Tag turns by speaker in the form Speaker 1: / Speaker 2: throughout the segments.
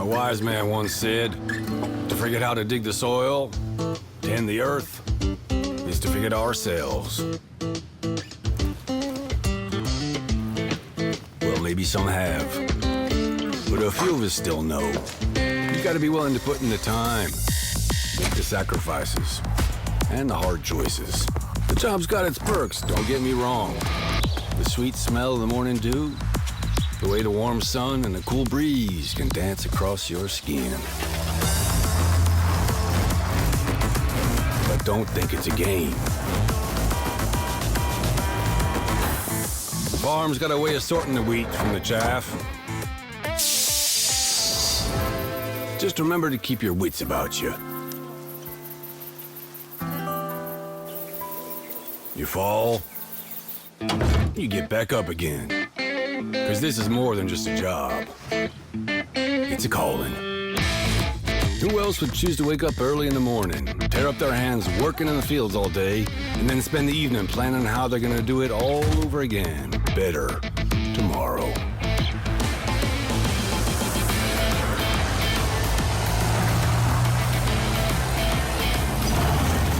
Speaker 1: wise man once said, to forget how to dig the soil, tend the earth, is to forget ourselves. Well, maybe some have, but a few of us still know. You gotta be willing to put in the time, make the sacrifices, and the hard choices. The job's got its perks, don't get me wrong. The sweet smell of the morning dew, the way the warm sun and the cool breeze can dance across your skin. But don't think it's a game. The farm's got a way of sorting the wheat from the chaff. Just remember to keep your wits about you. You fall, you get back up again. Because this is more than just a job. It's a calling. Who else would choose to wake up early in the morning, tear up their hands working in the fields all day, and then spend the evening planning how they're gonna do it all over again, better, tomorrow?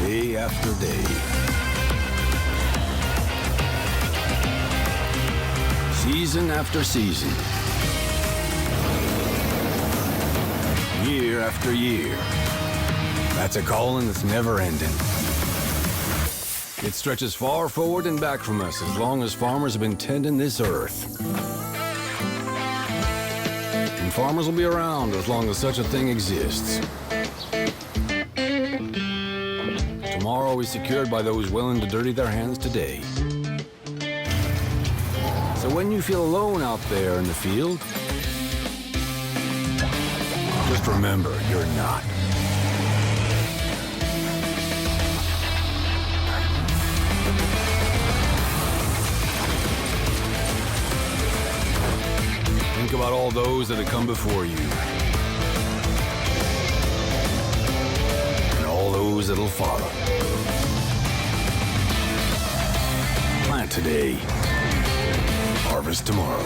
Speaker 1: Day after day. Season after season. Year after year. That's a calling that's never ending. It stretches far forward and back from us as long as farmers have been tending this earth. And farmers will be around as long as such a thing exists. Tomorrow is secured by those willing to dirty their hands today. So when you feel alone out there in the field, just remember, you're not. Think about all those that have come before you. And all those that'll follow. Plant today. Harvest tomorrow.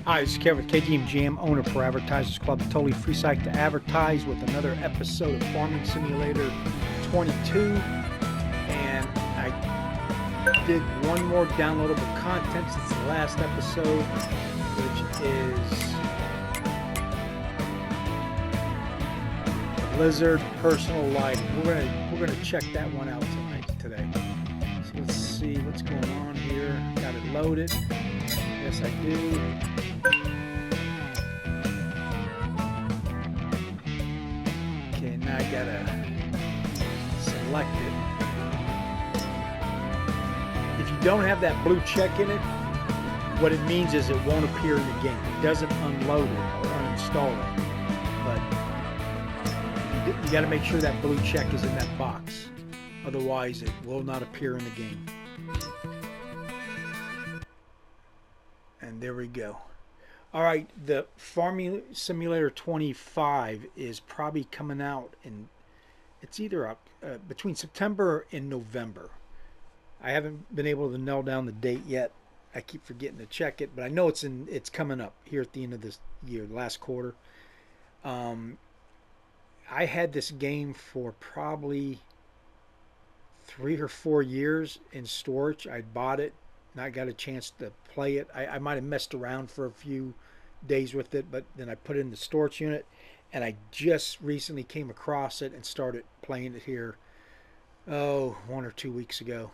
Speaker 2: Hi, this is Kevin with KGM JAM, owner of ProAdvertisersClub, a totally free site to advertise, with another episode of Farming Simulator 22. And I did one more downloadable content since the last episode, which is Blizzard Personal Lighting. We're gonna check that one out today. So let's see what's going on here. Got it loaded. Yes, I do. Okay, now I gotta select it. If you don't have that blue check in it, what it means is it won't appear in the game. It doesn't unload it or uninstall it. But you gotta make sure that blue check is in that box. Otherwise, it will not appear in the game. And there we go. All right, the Farming Simulator 25 is probably coming out, and it's either between September and November. I haven't been able to nail down the date yet. I keep forgetting to check it, but I know it's coming up here at the end of this year, last quarter. I had this game for probably 3 or 4 years in storage. I bought it, not got a chance to play it. I might have messed around for a few days with it, but then I put it in the storage unit, and I just recently came across it and started playing it here 1 or 2 weeks ago.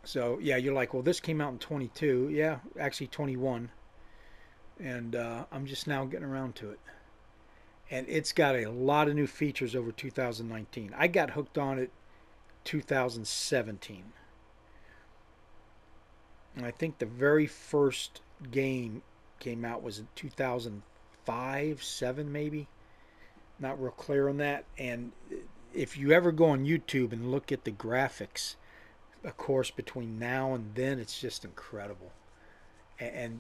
Speaker 2: So yeah, you're like, well, this came out in 22. Yeah, actually 21, and I'm just now getting around to it. And it's got a lot of new features over 2019. I got hooked on it 2017. And I think the very first game came out was in 2005, 7 maybe. Not real clear on that. And if you ever go on YouTube and look at the graphics, of course, between now and then, it's just incredible.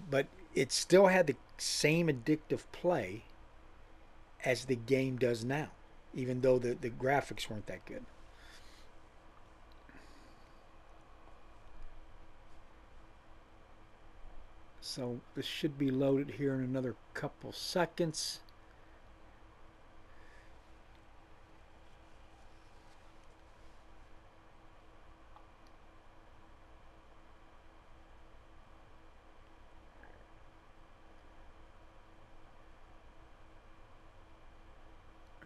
Speaker 2: But it still had the same addictive play as the game does now, even though the graphics weren't that good. So this should be loaded here in another couple seconds.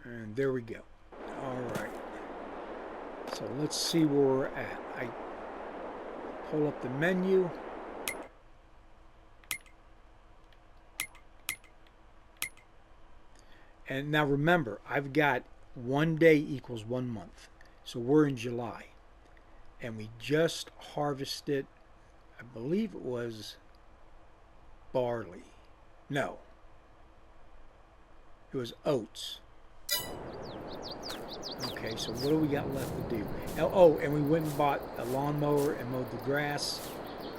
Speaker 2: And there we go. All right. So let's see where we're at. I pull up the menu. And now remember, I've got 1 day equals 1 month. So we're in July. And we just harvested, I believe it was barley. No. It was oats. Okay, so what do we got left to do? Oh, and we went and bought a lawnmower and mowed the grass,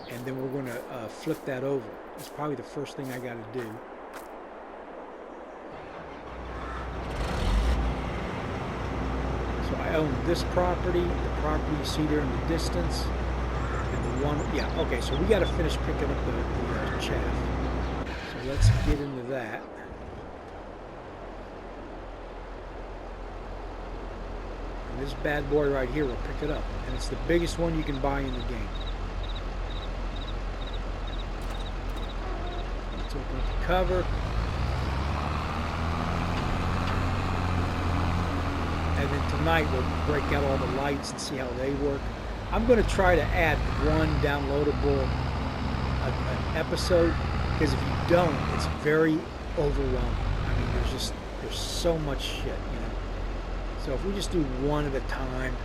Speaker 2: and then we're going to flip that over. That's probably the first thing I got to do. So I own this property, the property you see there in the distance, and the one, yeah, okay, so we got to finish picking up the chaff. So let's get into that. This bad boy right here will pick it up, and it's the biggest one you can buy in the game. Let's open up the cover, and then tonight we'll break out all the lights and see how they work. I'm going to try to add one downloadable an episode, because if you don't, it's very overwhelming. I mean, there's so much shit, you know. So if we just do one at a time,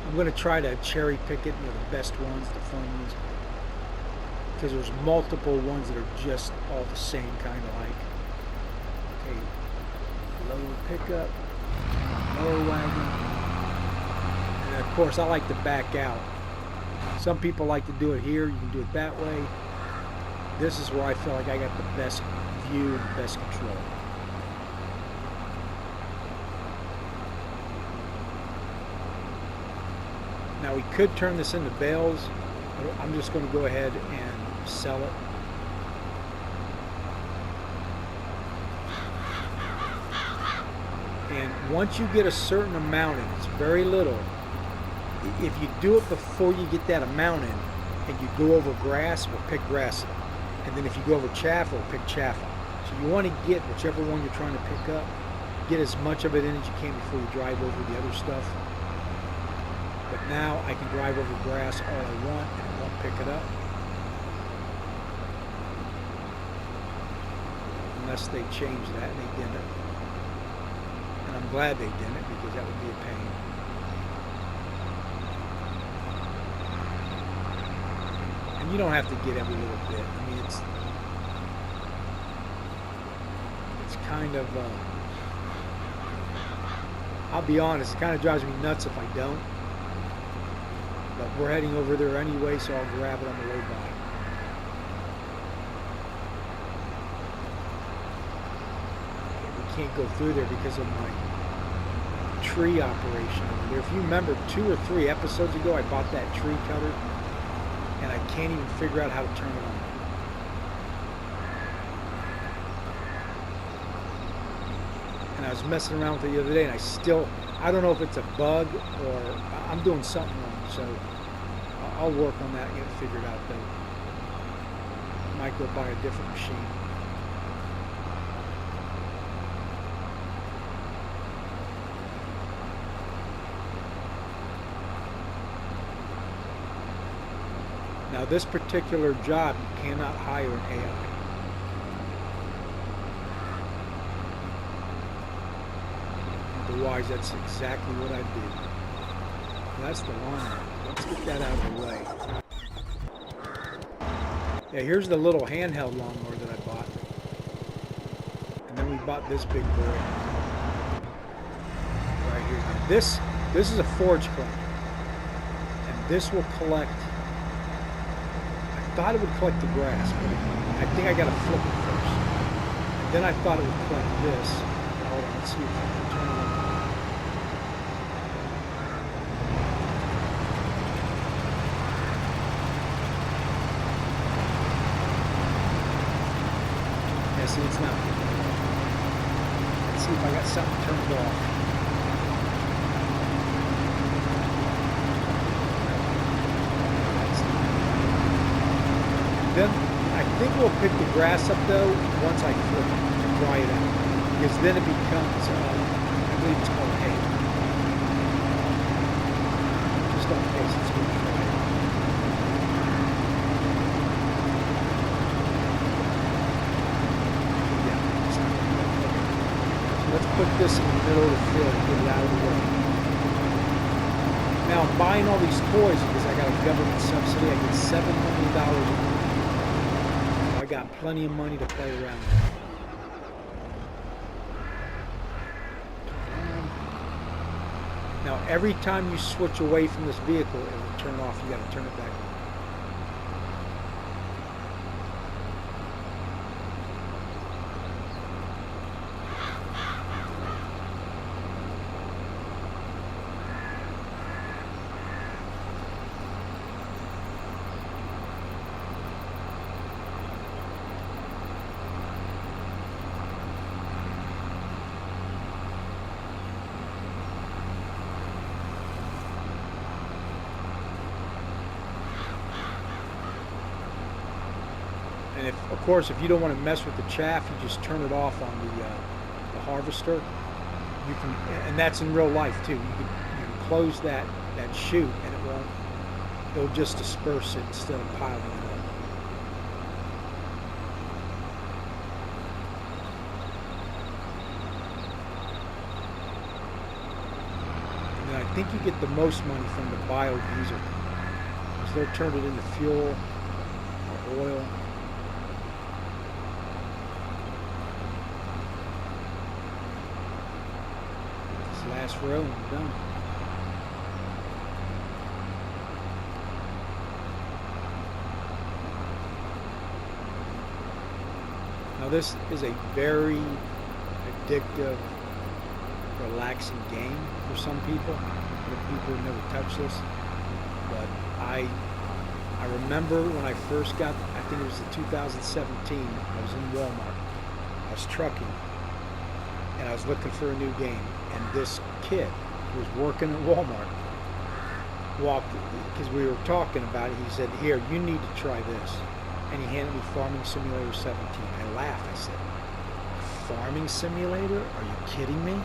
Speaker 2: I'm going to try to cherry pick it, you know, the best ones, the fun ones, because there's multiple ones that are just all the same kind of like. Okay, lower pickup, lower wagon, and of course I like to back out. Some people like to do it here, you can do it that way. This is where I feel like I got the best view and the best control. Now we could turn this into bales, but I'm just going to go ahead and sell it. And once you get a certain amount in, it's very little. If you do it before you get that amount in, and you go over grass, we'll pick grass up. And then if you go over chaff, we'll pick chaff up. So you want to get whichever one you're trying to pick up, get as much of it in as you can before you drive over the other stuff. But now I can drive over grass all I want and it won't pick it up. Unless they change that, and they didn't. And I'm glad they didn't, because that would be a pain. And you don't have to get every little bit. I mean, it's kind of, I'll be honest, it kind of drives me nuts if I don't. But we're heading over there anyway, so I'll grab it on the way by. We can't go through there because of my tree operation over there. If you remember 2 or 3 episodes ago, I bought that tree cutter, and I can't even figure out how to turn it on. And I was messing around with it the other day, and I don't know if it's a bug or I'm doing something wrong, so I'll work on that and get it figured out though. Might go buy a different machine. Now this particular job, you cannot hire an AI. Otherwise, that's exactly what I do. That's the lawnmower. Let's get that out of the way. Yeah, here's the little handheld lawnmower that I bought. And then we bought this big boy. Right here. Now this is a forage collector. And this will collect, I thought it would collect the grass, but I think I got to flip it first. And then I thought it would collect this. Hold on, let's see if I can turn it on. Yeah, see, it's not. Let's see if I got something turned off. Then I think we'll pick the grass up though once I flip it to dry it out, because then it becomes, I believe it's called hay. Just on case it's going to dry out. Yeah, it's not going to okay. So let's put this in the middle of the field and get it out of the way. Now I'm buying all these toys because I got a government subsidy. I get $7 million a year. I got plenty of money to play around with. Now every time you switch away from this vehicle, it will turn off. You got to turn it back on. And if, of course, if you don't want to mess with the chaff, you just turn it off on the harvester. You can, and that's in real life too. You can close that chute, and it won't. It'll just disperse it instead of piling it up. And I think you get the most money from the biodiesel, because they'll turn it into fuel or oil. Last row and we're done. Now this is a very addictive, relaxing game for some people. For people who never touched this. But I remember when I first got, I think it was in 2017, I was in Walmart. I was trucking and I was looking for a new game. And this kid who was working at Walmart walked, because we were talking about it, he said, "Here, you need to try this." And he handed me Farming Simulator 17. I laughed. I said, "Farming Simulator? Are you kidding me?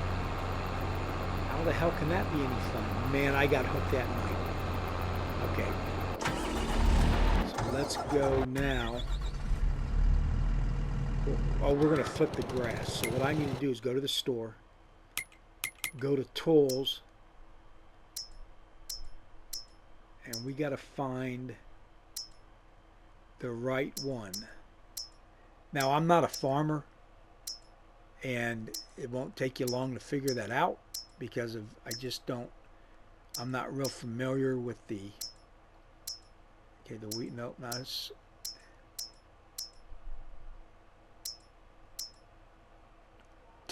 Speaker 2: How the hell can that be any fun?" Man, I got hooked that night. Okay. So let's go now. Oh, we're going to flip the grass. So what I need to do is go to the store. Go to tools, and we got to find the right one. Now I'm not a farmer, and it won't take you long to figure that out because of I'm not real familiar with the wheat. Nope, not as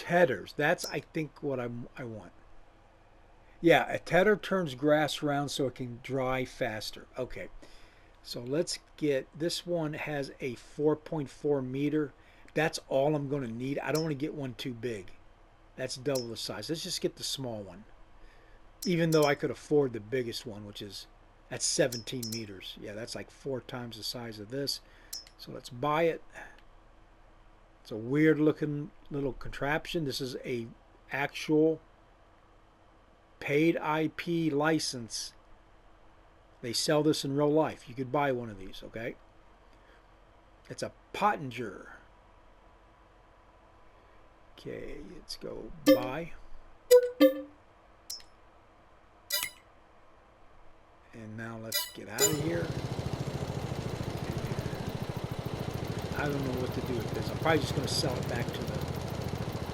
Speaker 2: headers. That's, I think, what I want. Yeah, a tedder turns grass around so it can dry faster. Okay, so let's get, this one has a 4.4 meter. That's all I'm going to need. I don't want to get one too big. That's double the size. Let's just get the small one. Even though I could afford the biggest one, that's 17 meters. Yeah, that's like 4 times the size of this. So let's buy it. It's a weird looking little contraption. This is a actual paid IP license. They sell this in real life. You could buy one of these, okay? It's a Pottinger. Okay, let's go buy. And now let's get out of here. I don't know what to do with this. I'm probably just going to sell it back to the...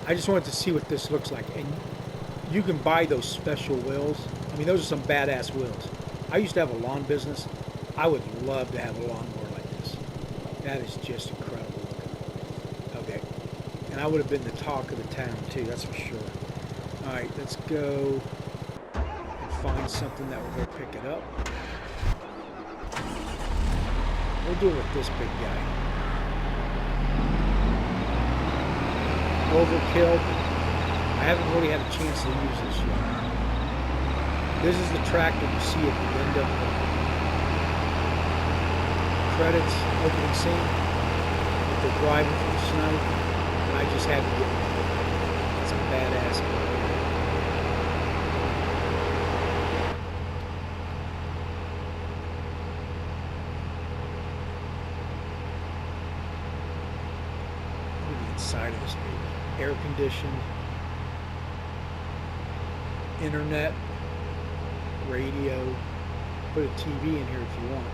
Speaker 2: I just wanted to see what this looks like. And you can buy those special wheels. I mean, those are some badass wheels. I used to have a lawn business. I would love to have a lawnmower like this. That is just incredible. Okay. And I would have been the talk of the town too, that's for sure. Alright, let's go and find something that will go pick it up. We'll do it with this big guy. Overkill. I haven't really had a chance to use this yet. This is the tractor you see at the end of the credits, opening scene. They're driving through the snow, and I just had to get it. It's a badass car. Look at the inside of this baby. Air conditioned, internet, radio. Put a TV in here if you want.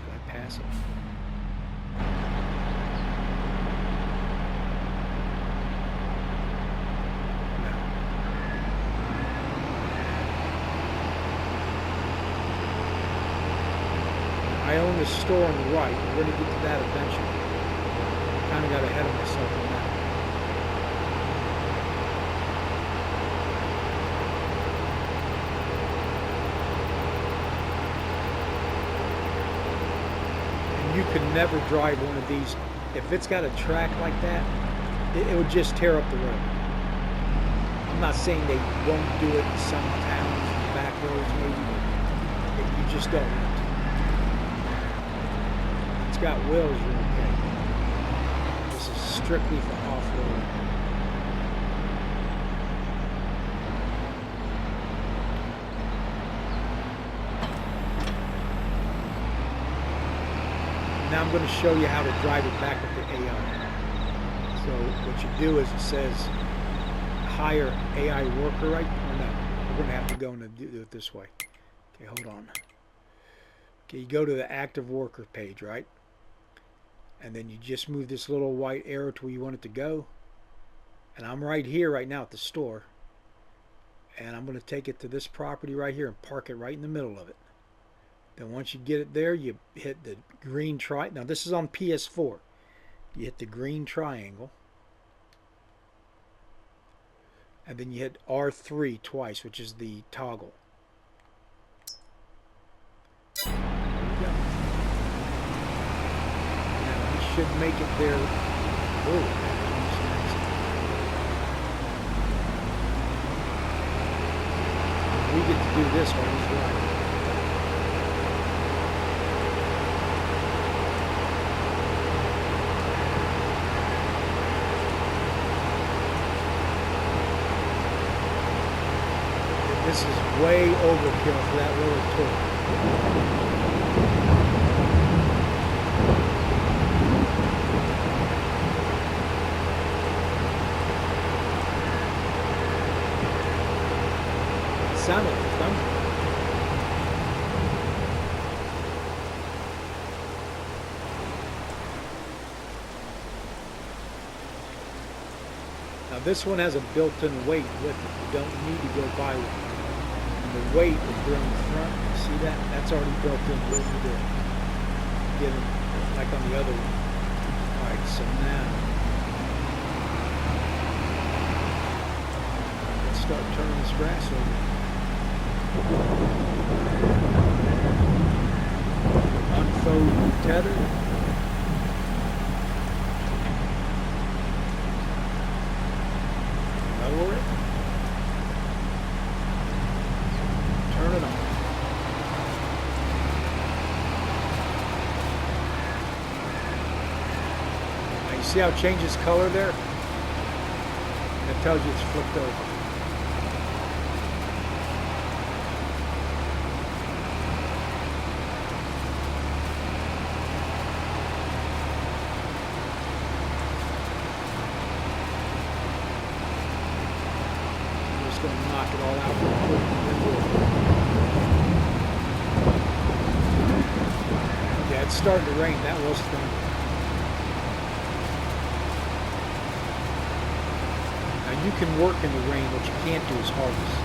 Speaker 2: Can I pass it? No. I own this store on the right. We're going to get to that eventually. Kind of got ahead of myself on that. You could never drive one of these. If it's got a track like that, it would just tear up the road. I'm not saying they won't do it in some towns and back roads maybe, but you just don't want to. If it's got wheels, you're okay. This is strictly for off-road. Now I'm going to show you how to drive it back with the AI. So what you do is it says hire AI worker, right? Oh no, we're going to have to go and do it this way. Okay, hold on. Okay, you go to the active worker page, right? And then you just move this little white arrow to where you want it to go. And I'm right here right now at the store. And I'm going to take it to this property right here and park it right in the middle of it. Then once you get it there, you hit the green triangle. Now this is on PS4. You hit the green triangle. And then you hit R3 twice, which is the toggle. There you go. Now you should make it there. Oh, we get to do this while he's driving. This is way overkill for that little toy. It sounded like thunder. Now this one has a built-in weight with it. You don't need to go buy one. The weight is there in the front. See that? That's already built in. What you do? Get it like on the other one. Alright, so now let's start turning this grass over. Unfold tether. Lower it. Turn it on. Now you see how it changes color there? That tells you it's flipped over. I'm just going to knock it all out real quick. Yeah, it's starting to rain. That was thunder. Now you can work in the rain. What you can't do is harvest.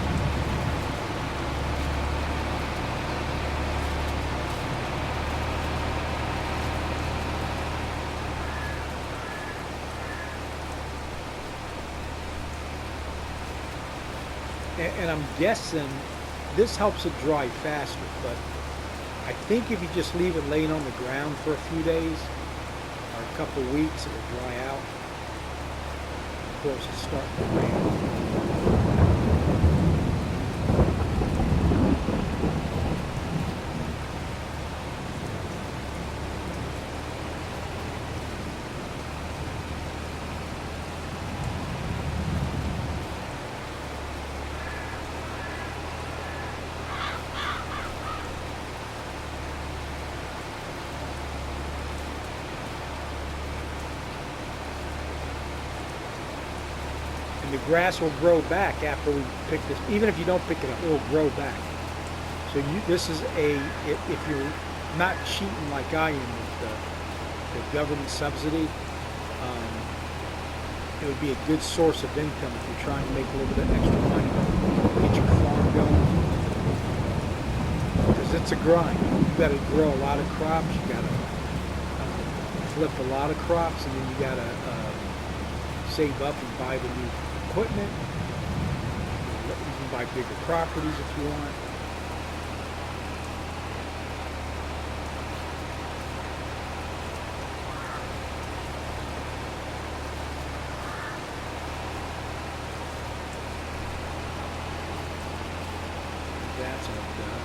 Speaker 2: And I'm guessing this helps it dry faster, but I think if you just leave it laying on the ground for a few days or a couple of weeks, it will dry out. Of course, it's starting to rain. The grass will grow back after we pick this. Even if you don't pick it up, it will grow back. So this is if you're not cheating like I am with the government subsidy, it would be a good source of income if you're trying to make a little bit of extra money to get your farm going. Because it's a grind. You've got to grow a lot of crops. You got to flip a lot of crops, and then you got to save up and buy the new equipment. You can buy bigger properties if you want. That's all done.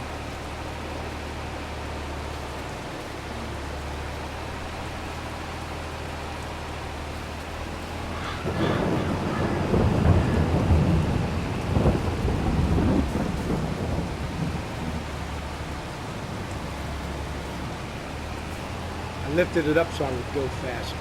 Speaker 2: I lifted it up so I would go faster.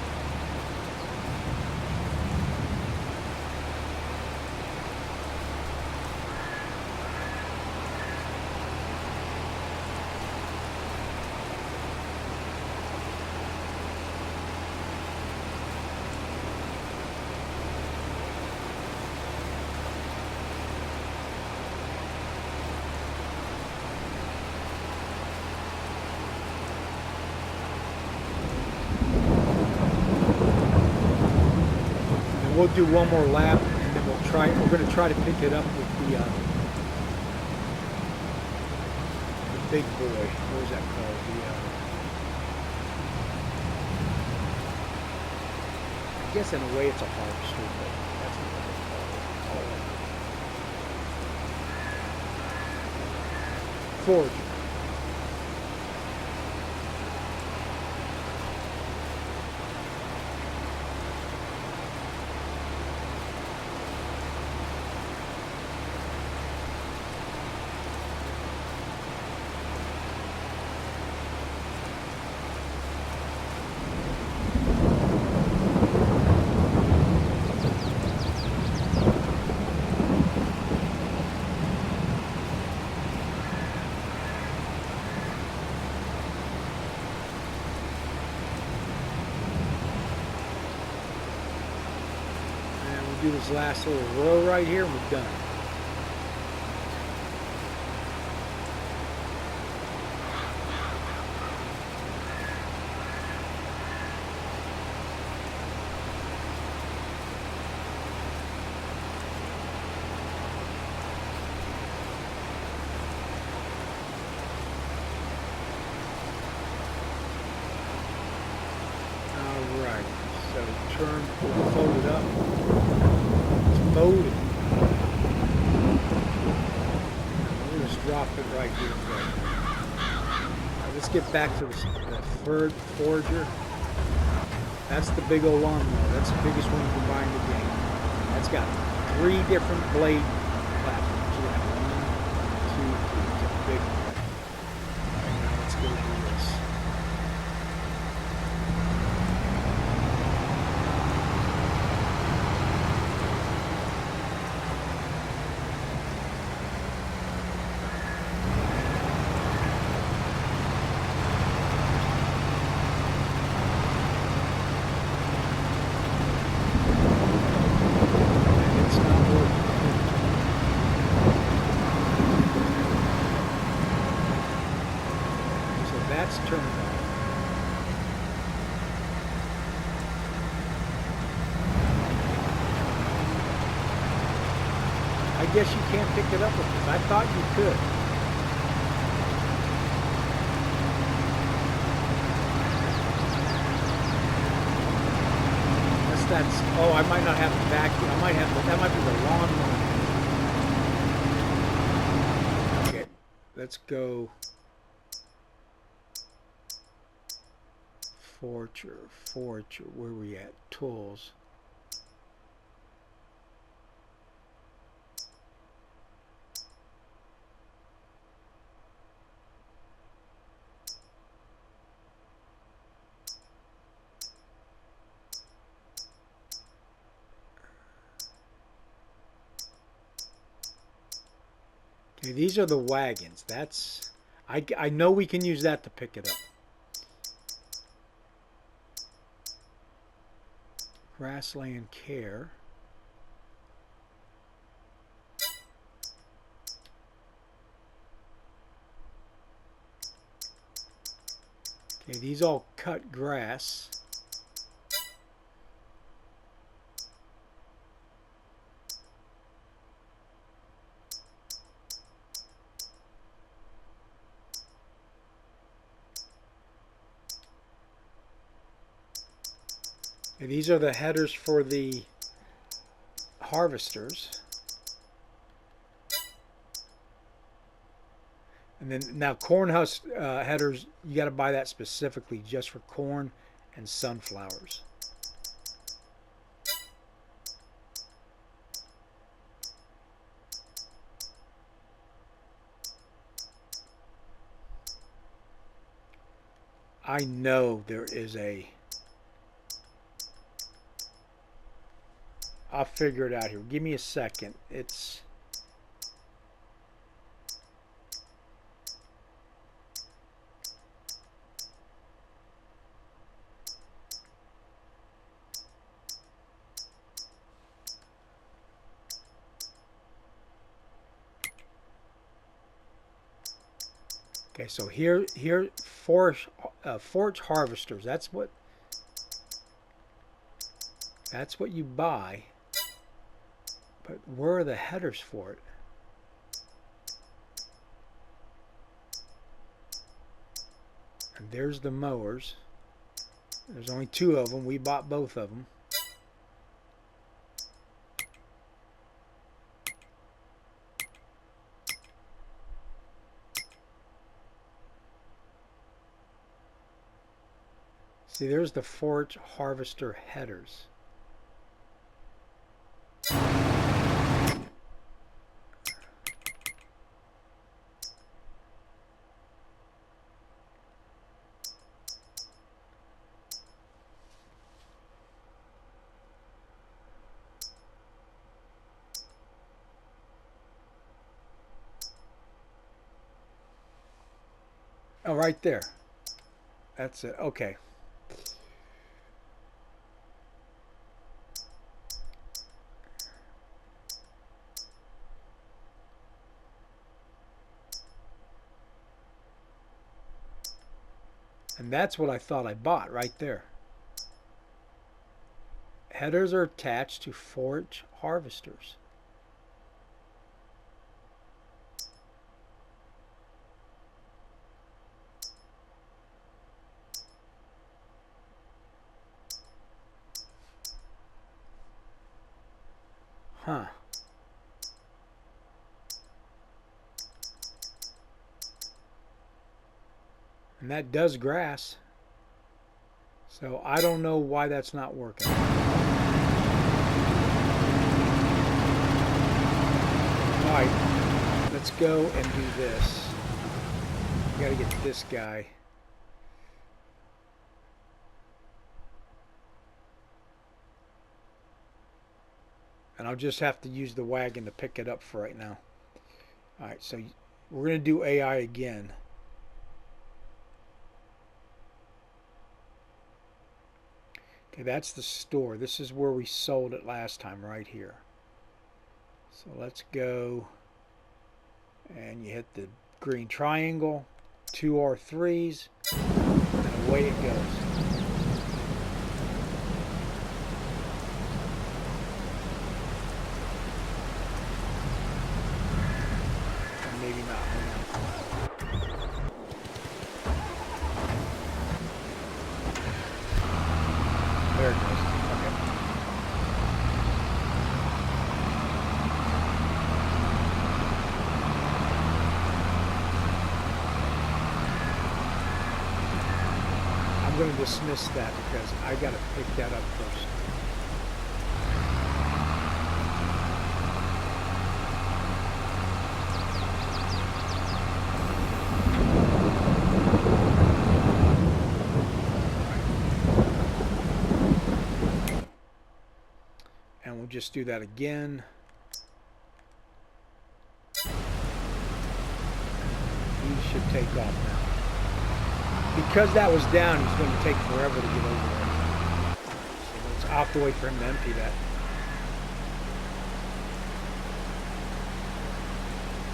Speaker 2: We'll do one more lap, and then we're going to try to pick it up with the big boy. What is that called? I guess in a way it's a harvester, but that's not what they call it. Forger. Do this last little row right here and we're done. Alright, so turn, fold it up. Loaded. We'll just drop it right here. Now let's get back to the third forger. That's the big old lawnmower. That's the biggest one you can buy in the game. That's got 3 different blade platforms. You got 1, 2, 3. It's a big one. Alright, now let's go do this. I guess you can't pick it up with this. I thought you could. Unless that's, oh, I might not have the vacuum. I might have the, that might be the lawnmower. Okay, let's go. Forger, where are we at? Tools. Okay, these are the wagons. That's, I know we can use that to pick it up. Grassland care. Okay, these all cut grass. Okay, these are the headers for the harvesters. And then now corn husk headers, you got to buy that specifically just for corn and sunflowers. I know there is a, I'll figure it out here. Give me a second. It's, okay, so here forage harvesters. That's what you buy. But where are the headers for it? And there's the mowers. There's only 2 of them. We bought both of them. See, there's the forage harvester headers. Oh, right there. That's it. Okay. And that's what I thought I bought right there. Headers are attached to forage harvesters. Huh. And that does grass. So I don't know why that's not working. Alright, let's go and do this. We gotta get this guy. And I'll just have to use the wagon to pick it up for right now. Alright, so we're going to do AI again. Okay, that's the store. This is where we sold it last time, right here. So let's go. And you hit the green triangle. 2 R3s. And away it goes. came out. Hang on. There it goes. Okay. I'm going to dismiss that because I got to pick that up first. And we'll just do that again. He should take off now. Because that was down, he's going to take forever to get over there. So I'll have to wait for him to empty that.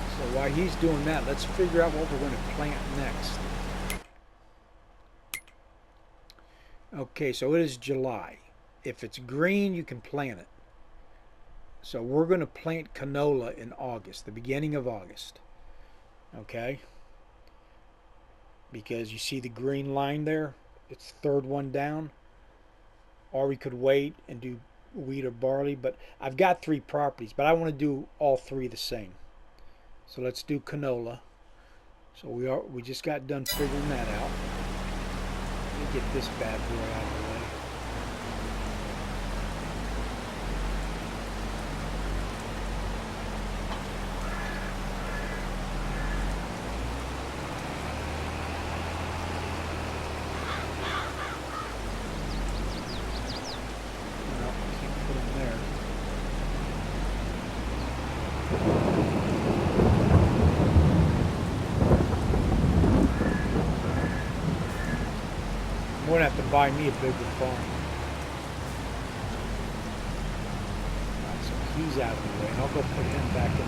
Speaker 2: So while he's doing that, let's figure out what we're going to plant next. Okay, so it is July. If it's green, you can plant it. So we're going to plant canola in August, the beginning of August. Okay? Because you see the green line there? It's the third one down. Or we could wait and do wheat or barley. But I've got 3 properties, but I want to do all 3 the same. So let's do canola. So we just got done figuring that out. Let me get this bad boy out of the way. I'm going to have to buy me a bigger farm. Right, so he's out of the way, and I'll go put him back in the...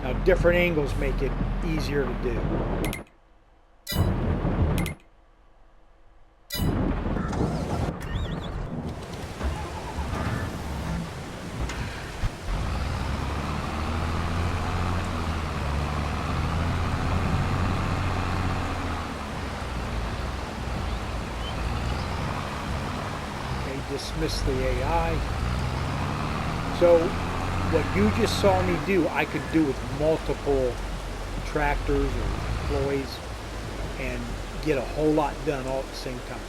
Speaker 2: Now, different angles make it easier to do. Okay, dismiss the AI. So what you just saw me do, I could do with multiple tractors or employees and get a whole lot done all at the same time.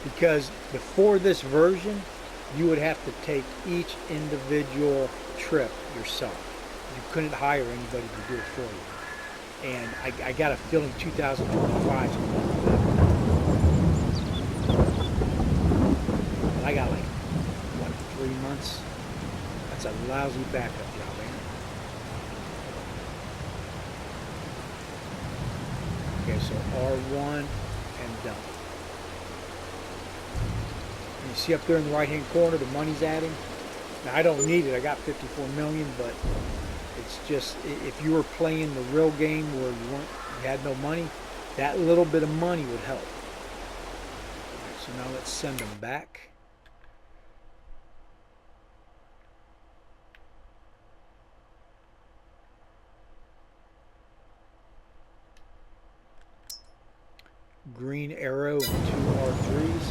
Speaker 2: Because before this version, you would have to take each individual trip yourself. You couldn't hire anybody to do it for you. And I got a feeling 2025 is going to be better. But I got like, what, 3 months? That's a lousy backup job, ain't it? Okay, so R1 and done. And you see up there in the right-hand corner, the money's adding. Now, I don't need it. I got 54 million, but it's just, if you were playing the real game where you had no money, that little bit of money would help. All right, so now let's send them back. Green arrow and 2 R3s.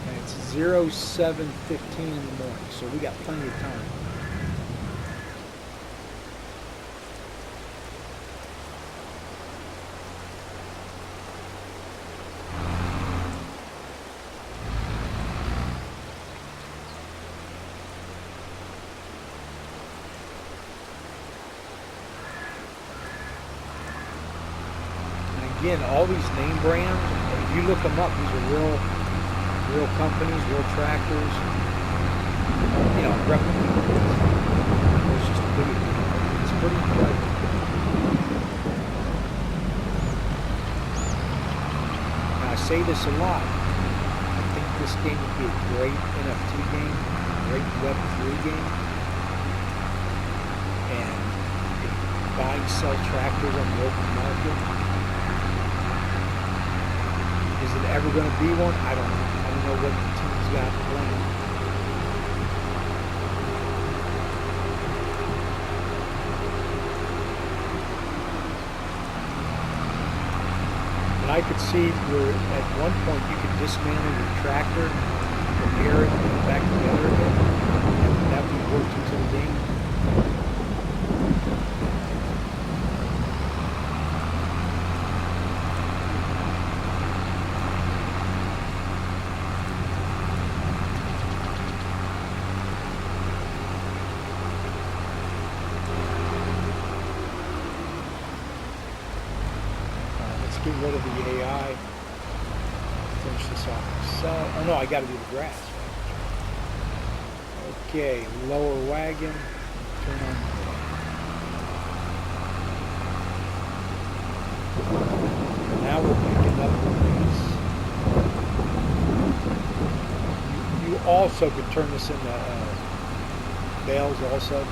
Speaker 2: And it's 07:15 in the morning, so we got plenty of time. Again, all these name brands, if you look them up, these are real companies, real tractors, you know, replicas. It's just pretty, it's pretty incredible. Now say this a lot. I think this game would be a great NFT game, a great Web3 game. And if buy and sell tractors on the open market, is it ever going to be one? I don't know. I don't know what the team's got planned. I could see where at one point you could dismantle your tractor, repair it, and put it back together again. That would be worked into the game. Get rid of the AI. Finish this off myself. Oh no, I got to do the grass. Okay, lower wagon. Turn on. Now we're picking up the leaves. You also could turn this into bales also.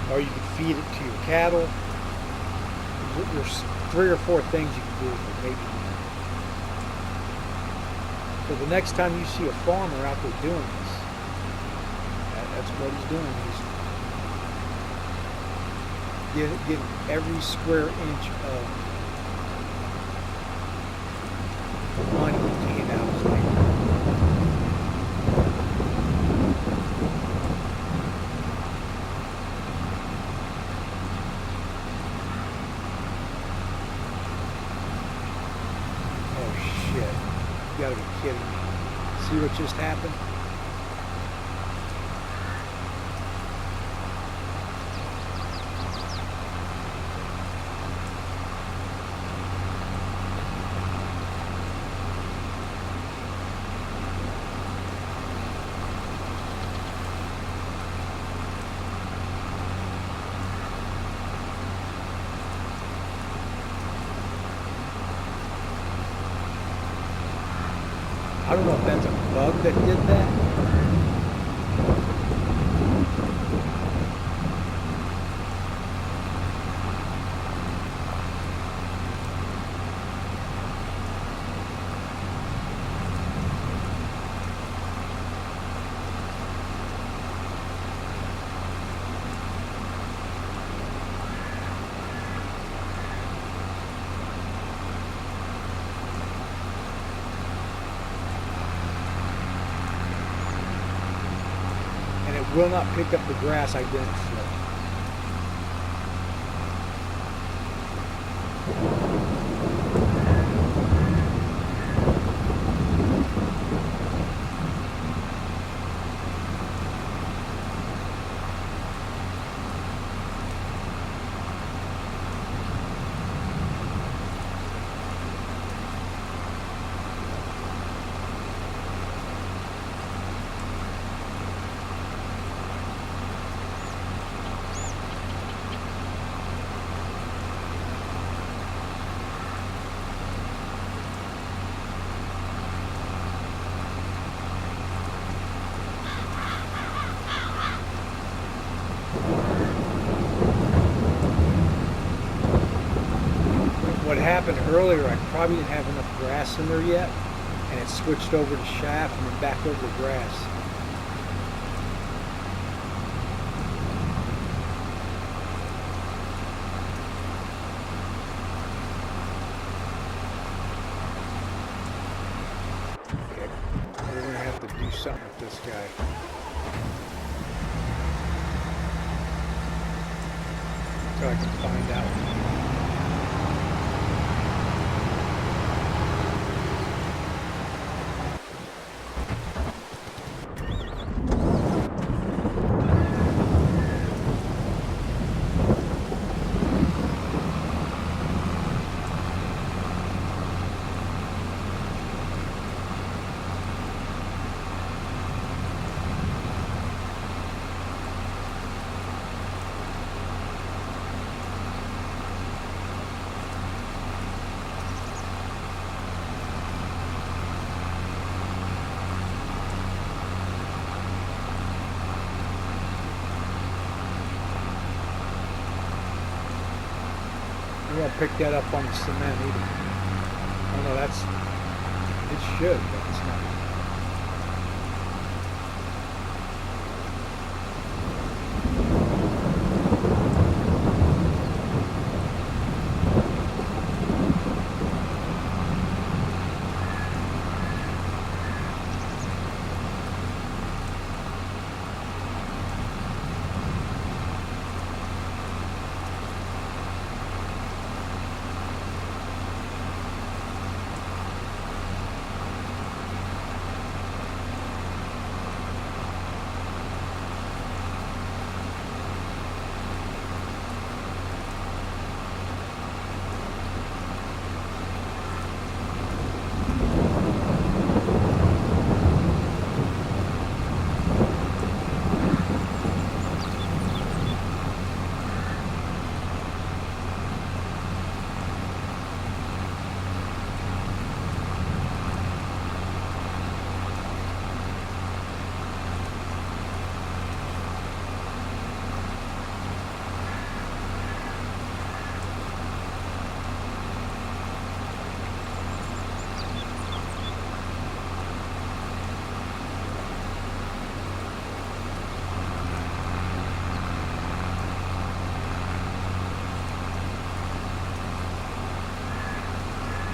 Speaker 2: Or you can feed it to your cattle. There's 3 or 4 things you can do with it, maybe more. So the next time you see a farmer out there doing this, that's what he's doing. He's getting every square inch of money to hand out his neighbor. You gotta be kidding me. See what just happened? I don't know if that's a bug that did that. Will not pick up the grass I didn't flip. What happened earlier, I probably didn't have enough grass in there yet, and it switched over to chaff and then back over to grass. Okay, we're gonna have to do something with this guy. So I can find out. We won't pick that up on the cement either. Oh no, that's, it should, but it's not.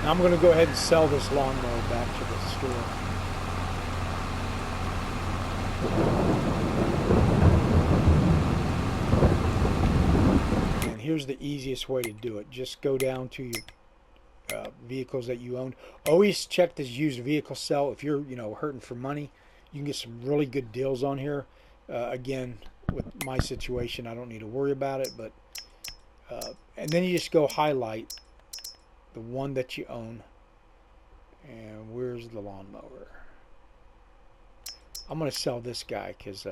Speaker 2: Now I'm going to go ahead and sell this lawnmower back to the store. And here's the easiest way to do it. Just go down to your vehicles that you own. Always check this used vehicle sell. If you're, hurting for money, you can get some really good deals on here. Again, with my situation, I don't need to worry about it. But and then you just go highlight the one that you own. And where's the lawnmower? I'm going to sell this guy because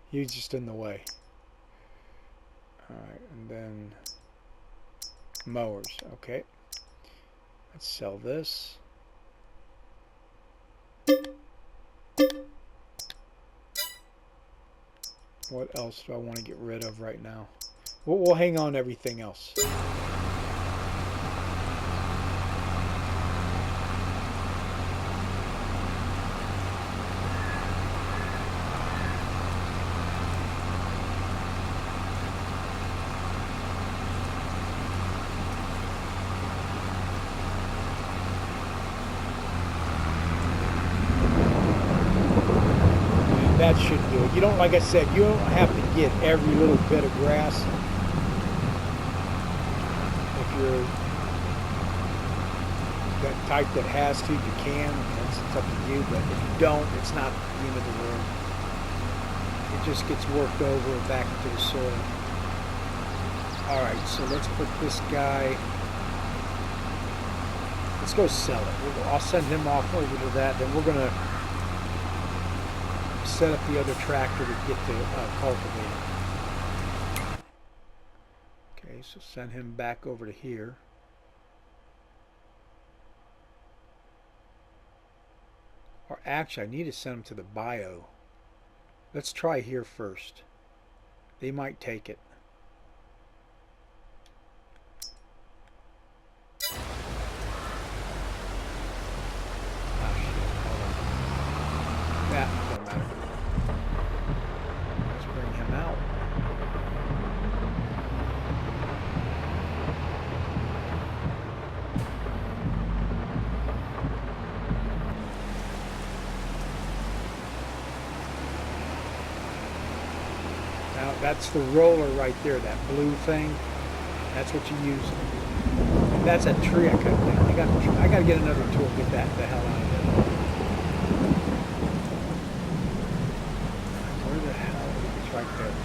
Speaker 2: he's just in the way. Alright, and then mowers. Okay. Let's sell this. What else do I want to get rid of right now? We'll hang on to everything else. That should do it. You don't, like I said, you don't have to get every little bit of grass. If you're that type that has to, you can. It's up to you. But if you don't, it's not the end of the world. It just gets worked over and back into the soil. All right, so let's put this guy. Let's go sell it. I'll send him off over to that. Then we're gonna set up the other tractor to get to cultivate. Okay, so send him back over to here. Or actually, I need to send him to the bio. Let's try here first. They might take it. That's the roller right there, that blue thing. That's what you use. And that's a tree I cut down. I got to get another tool to get that the hell out of there. Where the hell is it? It's right there.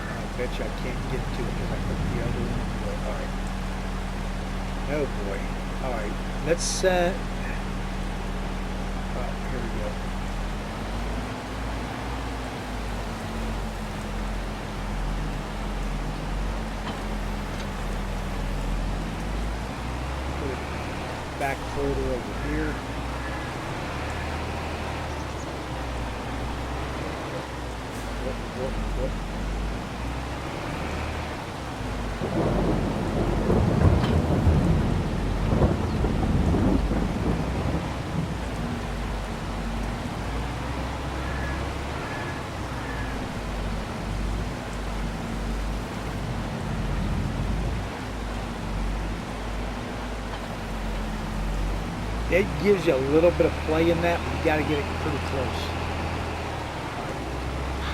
Speaker 2: I bet you I can't get to it because I put the other one. All right. Oh boy. All right. Let's set. Oh, here we go. Back further over here. Whoop. It gives you a little bit of play in that, but you got to get it pretty close.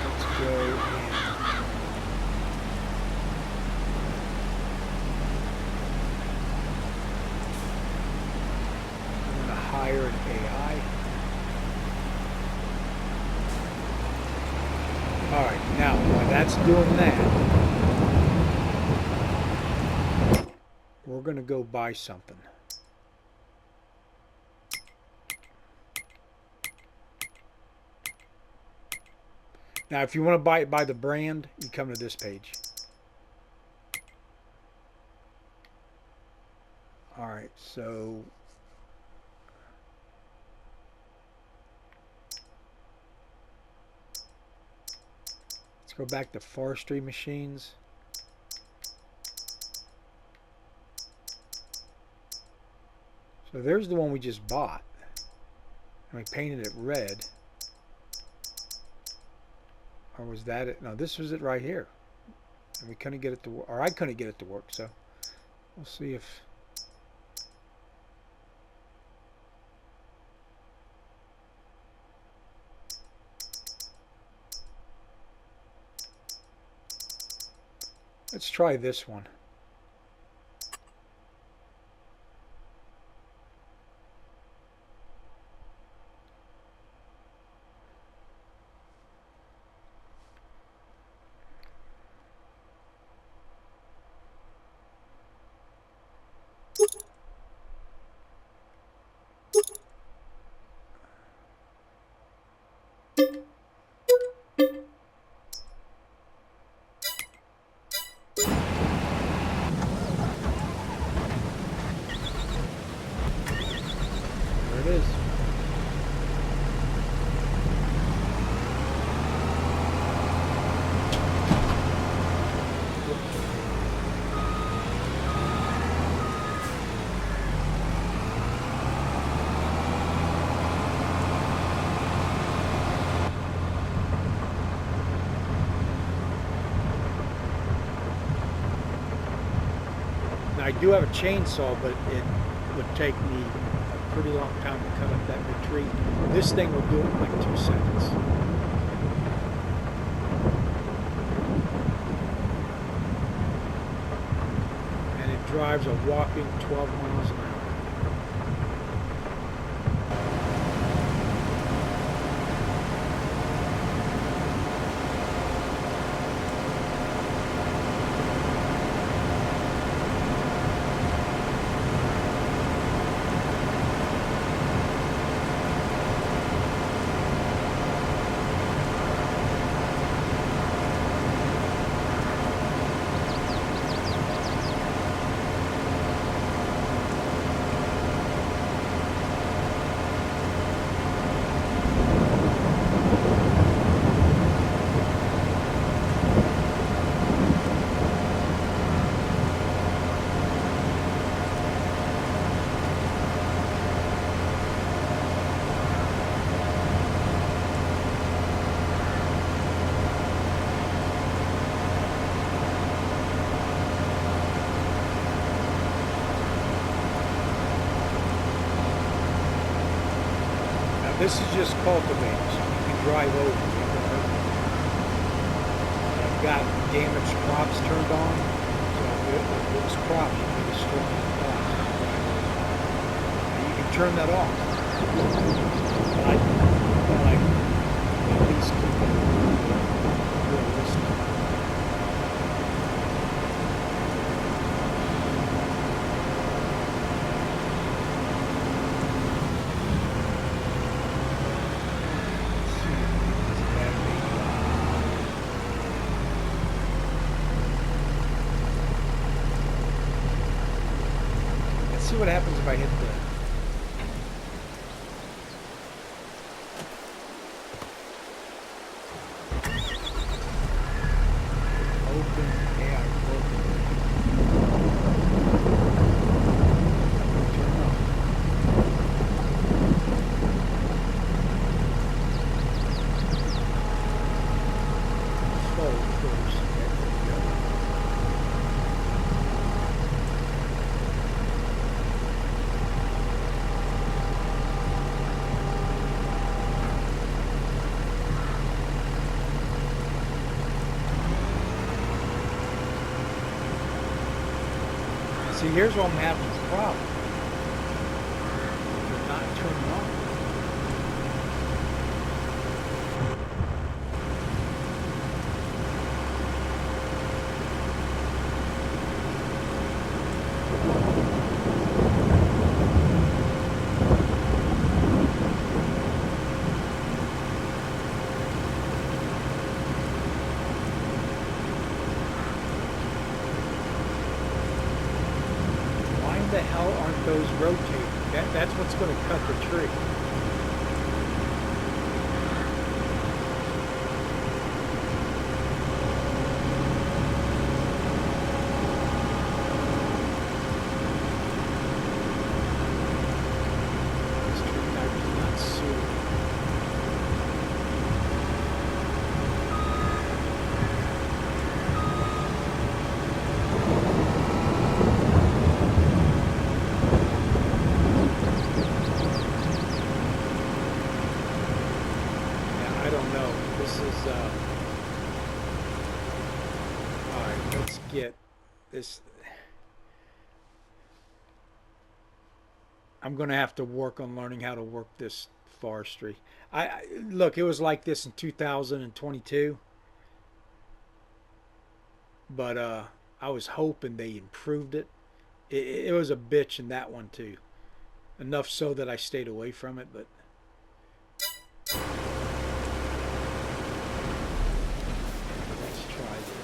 Speaker 2: Let's go and I'm going to hire an AI. All right, now while that's doing that, we're going to go buy something. Now, if you want to buy it by the brand, you come to this page. All right, so let's go back to forestry machines. So there's the one we just bought. And we painted it red. Or was that it? No, this was it right here. And we couldn't get it to work. Or I couldn't get it to work, so we'll see if... Let's try this one. Now, I do have a chainsaw, but it would take me a pretty long time to cut up that big tree. This thing will do it in like 2 seconds. And it drives a whopping 12 miles an hour. This is just cultivated, so you can drive over it. I've got damaged crops turned on, so if those crops you can destroy the crops. And you can turn that off. But I at least keep it realistic. See what happens if I hit See, here's what I'm having this problem. They're not turning on. The hell aren't those rotating? That's what's going to cut the tree. This tree type is not suited. Alright, let's get this. I'm going to have to work on learning how to work this forestry. Look, it was like this in 2022. But I was hoping they improved it. It was a bitch in that one too. Enough so that I stayed away from it, but let's try this.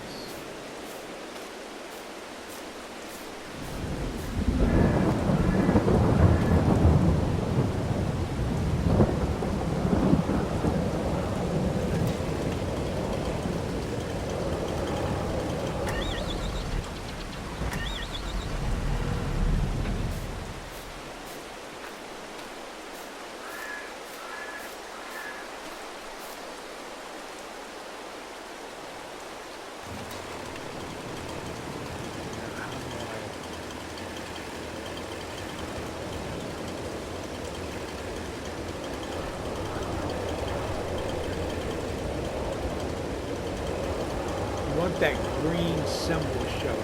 Speaker 2: Want that green symbol to show up.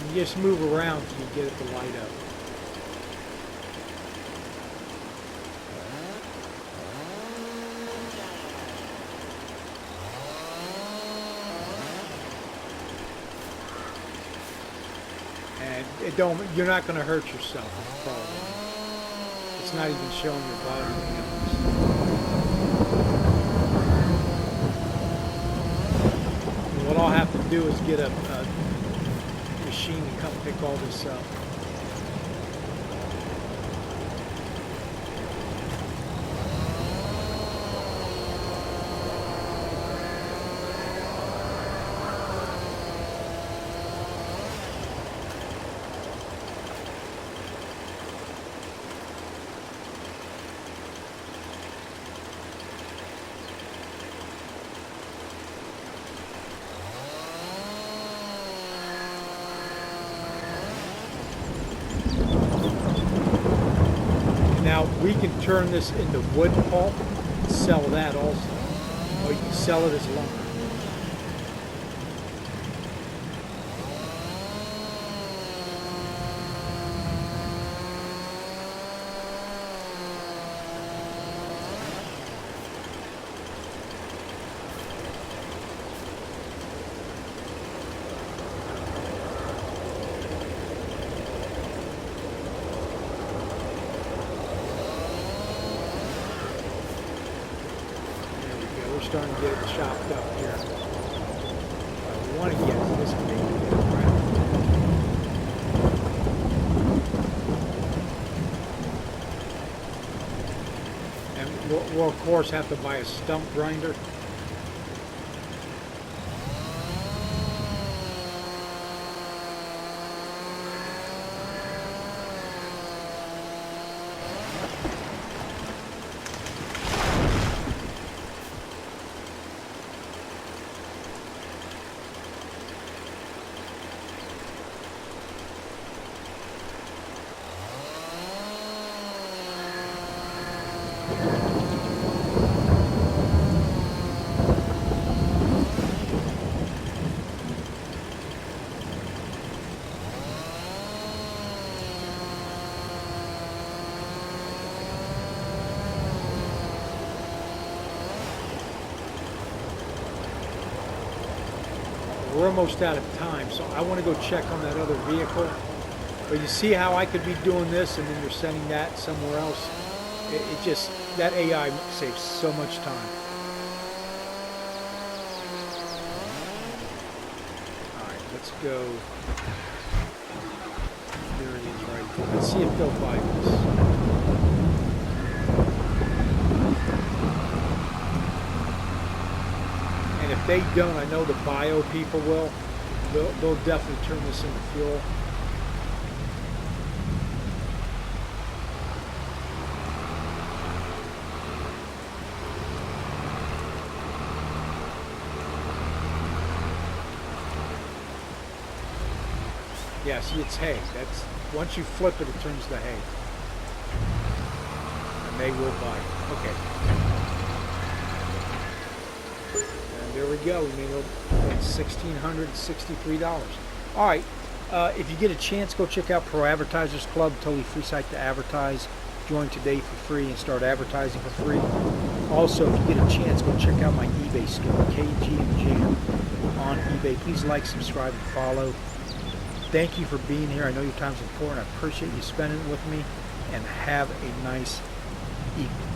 Speaker 2: You just move around till you get it to light up. You're not going to hurt yourself, probably. It's not even showing your body. What I'll have to do is get a machine to come pick all this up. Now we can turn this into wood pulp and sell that also. Or you can sell it as lumber. Starting to get it chopped up here. We want to get this baby around. And we'll of course have to buy a stump grinder. we're almost out of time, so I want to go check on that other vehicle. But you see how I could be doing this and then you're sending that somewhere else? It just, that AI saves so much time. Alright, let's go. There it is right there. Let's see if they'll buy this. And if they don't, I know the bio people will. They'll definitely turn this into fuel. Yeah, see, it's hay. That's, once you flip it, it turns to hay. And they will buy it. Okay. And there we go. We made $1,663. All right. If you get a chance, go check out ProAdvertisersClub. Totally free site to advertise. Join today for free and start advertising for free. Also, if you get a chance, go check out my eBay store, KGM JAM on eBay. Please like, subscribe, and follow. Thank you for being here. I know your time's important. I appreciate you spending it with me. And have a nice evening.